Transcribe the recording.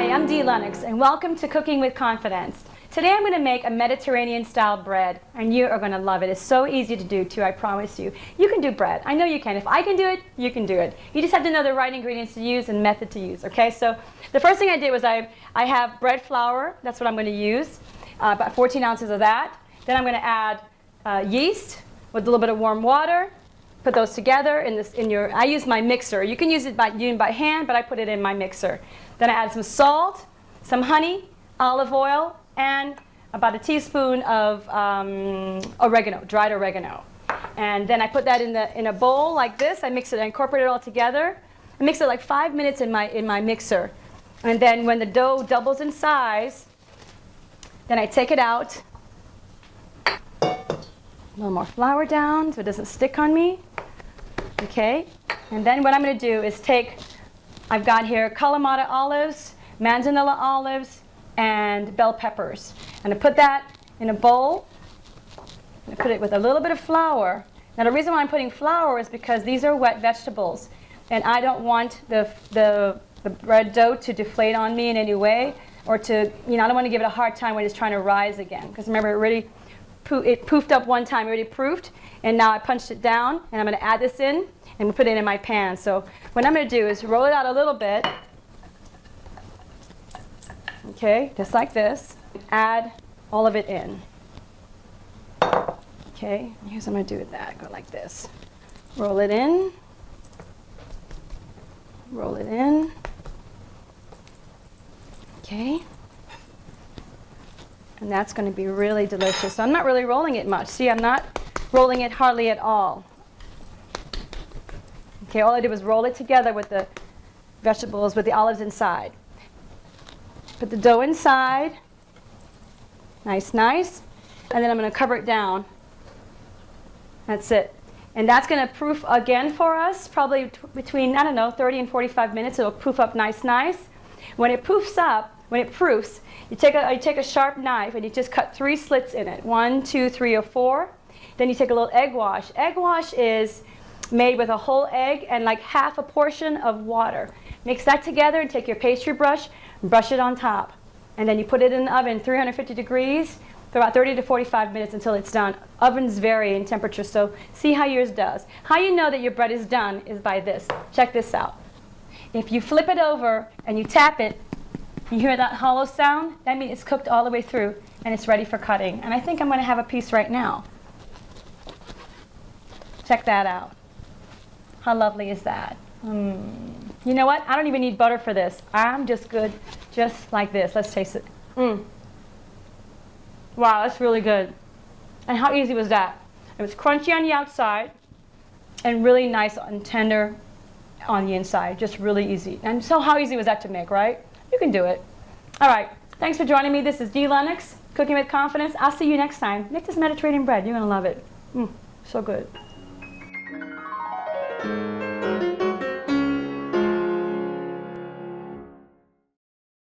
Hi, I'm Dee Lennox, and welcome to Cooking with Confidence. Today I'm going to make a Mediterranean-style bread, and you are going to love it. It's so easy to do, too, I promise you. You can do bread. I know you can. If I can do it, you can do it. You just have to know the right ingredients to use and method to use, okay? So the first thing I did was I have bread flour. That's what I'm going to use, about 14 ounces of that. Then I'm going to add yeast with a little bit of warm water. Put those together I use my mixer. You can use it by hand, but I put it in my mixer. Then I add some salt, some honey, olive oil, and about a teaspoon of oregano, dried oregano. And then I put that in a bowl like this. I mix it, I incorporate it all together. I mix it like 5 minutes in my mixer. And then when the dough doubles in size, then I take it out. A little more flour down so it doesn't stick on me. Okay, and then what I'm going to do is I've got here Kalamata olives, manzanilla olives, and bell peppers. And I put that in a bowl. I put it with a little bit of flour. Now the reason why I'm putting flour is because these are wet vegetables, and I don't want the bread dough to deflate on me in any way, or I don't want to give it a hard time when it's trying to rise again. Because remember, it poofed up one time, already proofed, and now I punched it down, and I'm going to add this in and put it in my pan. So what I'm going to do is roll it out a little bit, okay, just like this. Add all of it in. Okay, here's what I'm going to do with that. Go like this. Roll it in. Roll it in. Okay. And that's going to be really delicious. So I'm not really rolling it much. See, I'm not rolling it hardly at all. Okay, all I did was roll it together with the vegetables, with the olives inside. Put the dough inside. Nice, nice. And then I'm going to cover it down. That's it. And that's going to proof again for us, probably between, 30 and 45 minutes. It'll proof up nice, nice. When it proofs, you take a sharp knife and you just cut 3 slits in it. 1, 2, 3, or 4. Then you take a little egg wash. Egg wash is made with a whole egg and like half a portion of water. Mix that together and take your pastry brush and brush it on top. And then you put it in the oven, 350 degrees, for about 30 to 45 minutes until it's done. Ovens vary in temperature, so see how yours does. How you know that your bread is done is by this. Check this out. If you flip it over and you tap it, you hear that hollow sound? That means it's cooked all the way through and it's ready for cutting. And I think I'm going to have a piece right now. Check that out. How lovely is that? You know what? I don't even need butter for this. I'm just good just like this. Let's taste it. Wow, that's really good. And how easy was that? It was crunchy on the outside and really nice and tender on the inside. Just really easy. And so how easy was that to make, right? You can do it. All right. Thanks for joining me. This is Dee Lennox, Cooking with Confidence. I'll see you next time. Make this Mediterranean bread. You're going to love it. So good.